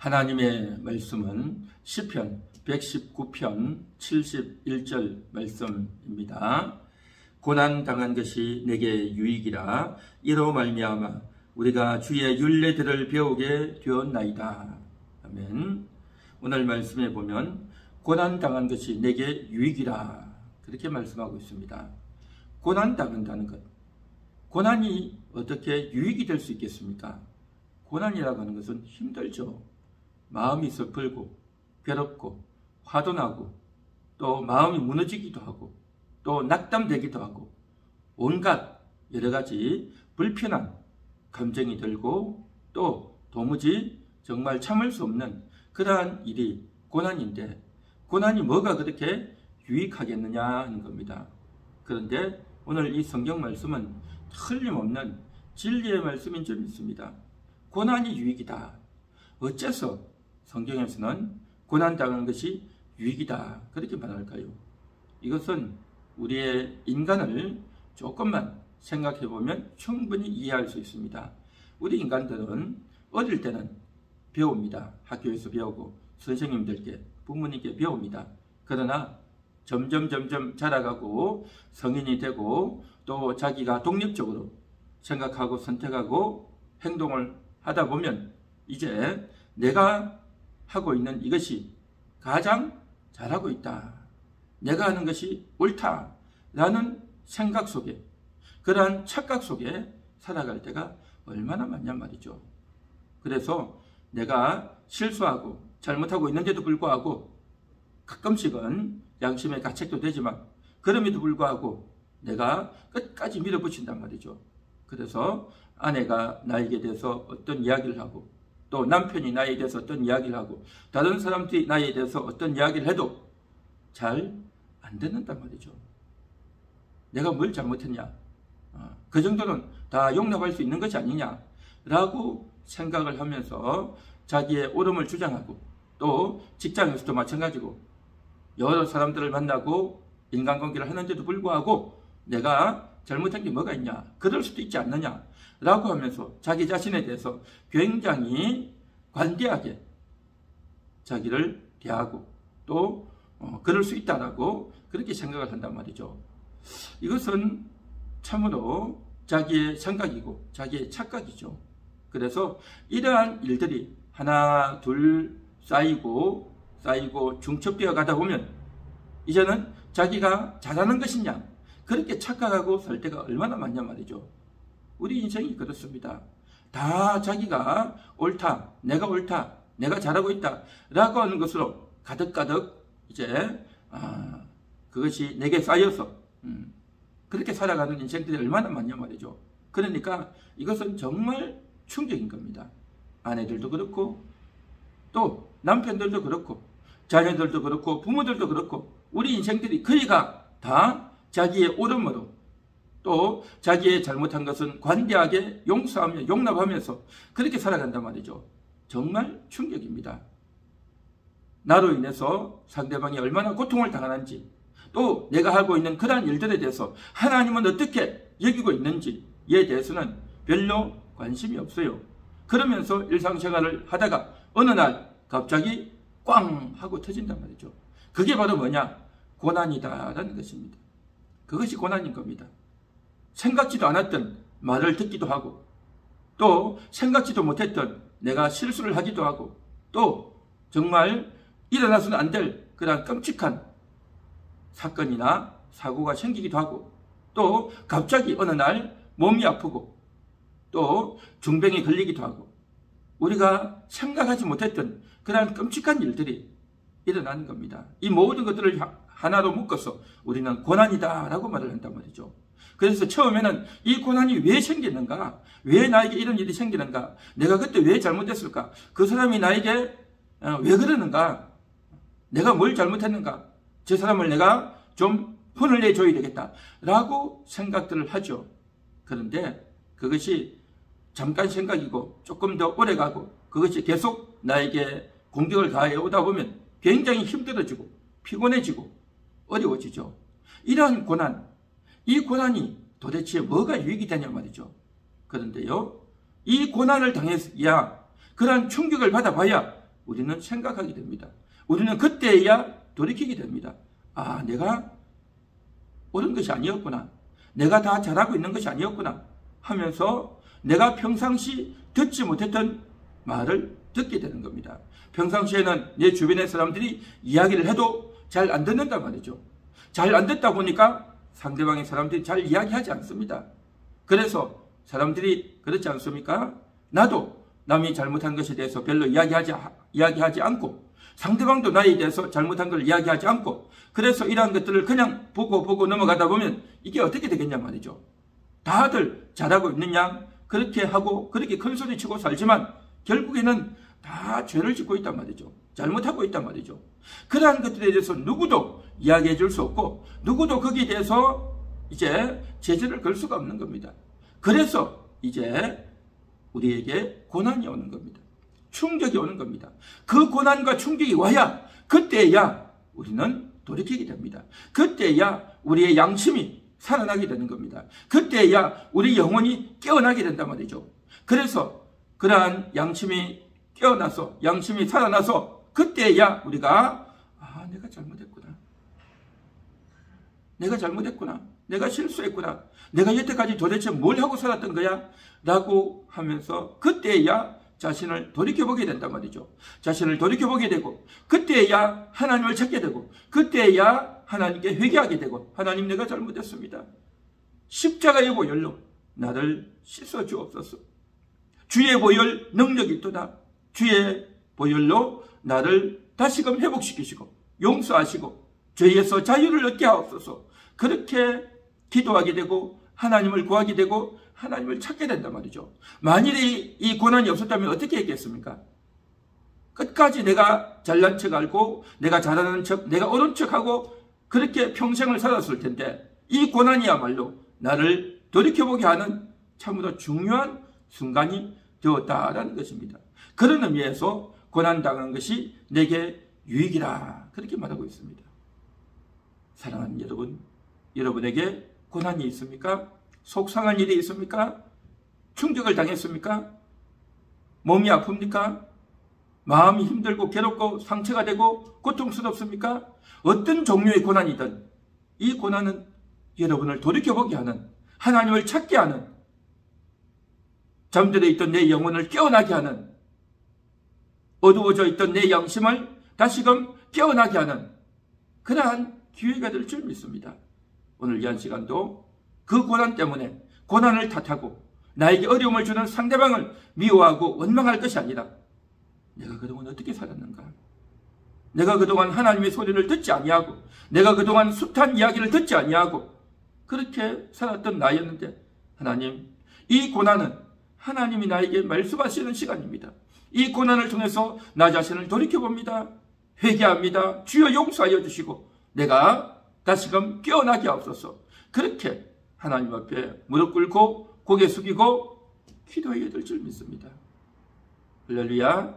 하나님의 말씀은 시편 119편 71절 말씀입니다. 고난당한 것이 내게 유익이라 이로 말미암아 우리가 주의 율례들을 배우게 되었나이다. 아멘. 오늘 말씀에 보면 고난당한 것이 내게 유익이라 그렇게 말씀하고 있습니다. 고난당한다는 것, 고난이 어떻게 유익이 될 수 있겠습니까? 고난이라고 하는 것은 힘들죠. 마음이 섣불고 괴롭고 화도 나고 또 마음이 무너지기도 하고 또 낙담되기도 하고 온갖 여러 가지 불편한 감정이 들고 또 도무지 정말 참을 수 없는 그러한 일이 고난인데, 고난이 뭐가 그렇게 유익하겠느냐 하는 겁니다. 그런데 오늘 이 성경 말씀은 틀림없는 진리의 말씀인 줄 믿습니다. 고난이 유익이다. 어째서 성경에서는 고난당하는 것이 유익이다 그렇게 말할까요? 이것은 우리의 인간을 조금만 생각해 보면 충분히 이해할 수 있습니다. 우리 인간들은 어릴 때는 배웁니다. 학교에서 배우고 선생님들께 부모님께 배웁니다. 그러나 점점 자라가고 성인이 되고 또 자기가 독립적으로 생각하고 선택하고 행동을 하다 보면 이제 내가 하고 있는 이것이 가장 잘하고 있다, 내가 하는 것이 옳다라는 생각 속에, 그러한 착각 속에 살아갈 때가 얼마나 많냔 말이죠. 그래서 내가 실수하고 잘못하고 있는데도 불구하고 가끔씩은 양심의 가책도 되지만 그럼에도 불구하고 내가 끝까지 밀어붙인단 말이죠. 그래서 아내가 나에게 대해서 어떤 이야기를 하고 또 남편이 나에 대해서 어떤 이야기를 하고 다른 사람들이 나에 대해서 어떤 이야기를 해도 잘 안 듣는단 말이죠. 내가 뭘 잘못했냐, 그 정도는 다 용납할 수 있는 것이 아니냐 라고 생각을 하면서 자기의 옳음을 주장하고 또 직장에서도 마찬가지고 여러 사람들을 만나고 인간관계를 하는데도 불구하고 내가 잘못한 게 뭐가 있냐, 그럴 수도 있지 않느냐 라고 하면서 자기 자신에 대해서 굉장히 관대하게 자기를 대하고 또 그럴 수 있다라고 그렇게 생각을 한단 말이죠. 이것은 참으로 자기의 생각이고 자기의 착각이죠. 그래서 이러한 일들이 하나 둘 쌓이고 중첩되어 가다 보면 이제는 자기가 잘하는 것이냐 그렇게 착각하고 살 때가 얼마나 많냐 말이죠. 우리 인생이 그렇습니다. 다 자기가 옳다, 내가 잘하고 있다 라고 하는 것으로 가득가득 이제 그것이 내게 쌓여서 그렇게 살아가는 인생들이 얼마나 많냐 말이죠. 그러니까 이것은 정말 충격인 겁니다. 아내들도 그렇고 또 남편들도 그렇고 자녀들도 그렇고 부모들도 그렇고 우리 인생들이 거의가 다 자기의 옳음으로 또 자기의 잘못한 것은 관대하게 용서하며 용납하면서 그렇게 살아간단 말이죠. 정말 충격입니다. 나로 인해서 상대방이 얼마나 고통을 당하는지 또 내가 하고 있는 그러한 일들에 대해서 하나님은 어떻게 여기고 있는지에 대해서는 별로 관심이 없어요. 그러면서 일상생활을 하다가 어느 날 갑자기 꽝 하고 터진단 말이죠. 그게 바로 뭐냐? 고난이다라는 것입니다. 그것이 고난인 겁니다. 생각지도 않았던 말을 듣기도 하고 또 생각지도 못했던 내가 실수를 하기도 하고 또 정말 일어나서는 안 될 그런 끔찍한 사건이나 사고가 생기기도 하고 또 갑자기 어느 날 몸이 아프고 또 중병에 걸리기도 하고 우리가 생각하지 못했던 그런 끔찍한 일들이 일어나는 겁니다. 이 모든 것들을 하나로 묶어서 우리는 고난이다 라고 말을 한단 말이죠. 그래서 처음에는 이 고난이 왜 생겼는가, 왜 나에게 이런 일이 생기는가, 내가 그때 왜 잘못했을까, 그 사람이 나에게 왜 그러는가, 내가 뭘 잘못했는가, 저 사람을 내가 좀 혼을 내줘야 되겠다 라고 생각들을 하죠. 그런데 그것이 잠깐 생각이고 조금 더 오래가고 그것이 계속 나에게 공격을 가해 오다 보면 굉장히 힘들어지고 피곤해지고 어려워지죠. 이러한 고난, 이 고난이 도대체 뭐가 유익이 되냐 말이죠. 그런데요, 이 고난을 당해야, 그러한 충격을 받아봐야 우리는 생각하게 됩니다. 우리는 그때야 돌이키게 됩니다. 아, 내가 옳은 것이 아니었구나. 내가 다 잘하고 있는 것이 아니었구나 하면서 내가 평상시 듣지 못했던 말을 듣게 되는 겁니다. 평상시에는 내 주변의 사람들이 이야기를 해도 잘 안 듣는단 말이죠. 잘 안 듣다 보니까 상대방의 사람들이 잘 이야기하지 않습니다. 그래서 사람들이 그렇지 않습니까? 나도 남이 잘못한 것에 대해서 별로 이야기하지 않고 상대방도 나에 대해서 잘못한 걸 이야기하지 않고 그래서 이러한 것들을 그냥 보고 넘어가다 보면 이게 어떻게 되겠냐 말이죠. 다들 잘하고 있는 양 그렇게 하고 그렇게 큰 소리 치고 살지만 결국에는 다 죄를 짓고 있단 말이죠. 잘못하고 있단 말이죠. 그러한 것들에 대해서 누구도 이야기해 줄 수 없고 누구도 거기에 대해서 이제 제재를 걸 수가 없는 겁니다. 그래서 이제 우리에게 고난이 오는 겁니다. 충격이 오는 겁니다. 그 고난과 충격이 와야 그때야 우리는 돌이키게 됩니다. 그때야 우리의 양심이 살아나게 되는 겁니다. 그때야 우리 영혼이 깨어나게 된단 말이죠. 그래서 그러한 양심이 깨어나서 양심이 살아나서 그때야 우리가 내가 잘못했구나. 내가 잘못했구나. 내가 실수했구나. 내가 여태까지 도대체 뭘 하고 살았던 거야? 라고 하면서 그때야 자신을 돌이켜보게 된단 말이죠. 자신을 돌이켜보게 되고 그때야 하나님을 찾게 되고 그때야 하나님께 회개하게 되고 하나님 내가 잘못했습니다. 십자가의 보혈로 나를 씻어주옵소서. 주의 보혈 능력이 있도다. 주의 보혈로 나를 다시금 회복시키시고 용서하시고 죄에서 자유를 얻게 하옵소서. 그렇게 기도하게 되고 하나님을 구하게 되고 하나님을 찾게 된단 말이죠. 만일에 이 고난이 없었다면 어떻게 했겠습니까? 끝까지 내가 잘난 척 알고 내가 잘하는 척 내가 옳은 척하고 그렇게 평생을 살았을 텐데 이 고난이야말로 나를 돌이켜보게 하는 참으로 중요한 순간이 되었다라는 것입니다. 그런 의미에서 고난당한 것이 내게 유익이라 그렇게 말하고 있습니다. 사랑하는 여러분, 여러분에게 고난이 있습니까? 속상한 일이 있습니까? 충격을 당했습니까? 몸이 아픕니까? 마음이 힘들고 괴롭고 상처가 되고 고통스럽습니까? 어떤 종류의 고난이든 이 고난은 여러분을 돌이켜보게 하는 하나님을 찾게 하는 잠들어 있던 내 영혼을 깨어나게 하는 어두워져 있던 내 양심을 다시금 깨어나게 하는 그러한 기회가 될 줄 믿습니다. 오늘 이 한 시간도 그 고난 때문에 고난을 탓하고 나에게 어려움을 주는 상대방을 미워하고 원망할 것이 아니라 내가 그동안 어떻게 살았는가? 내가 그동안 하나님의 소리를 듣지 아니하고 내가 그동안 숱한 이야기를 듣지 아니하고 그렇게 살았던 나였는데 하나님, 이 고난은 하나님이 나에게 말씀하시는 시간입니다. 이 고난을 통해서 나 자신을 돌이켜봅니다. 회개합니다. 주여 용서하여 주시고 내가 다시금 깨어나게 하옵소서. 그렇게 하나님 앞에 무릎 꿇고 고개 숙이고 기도해야 될 줄 믿습니다. 할렐루야.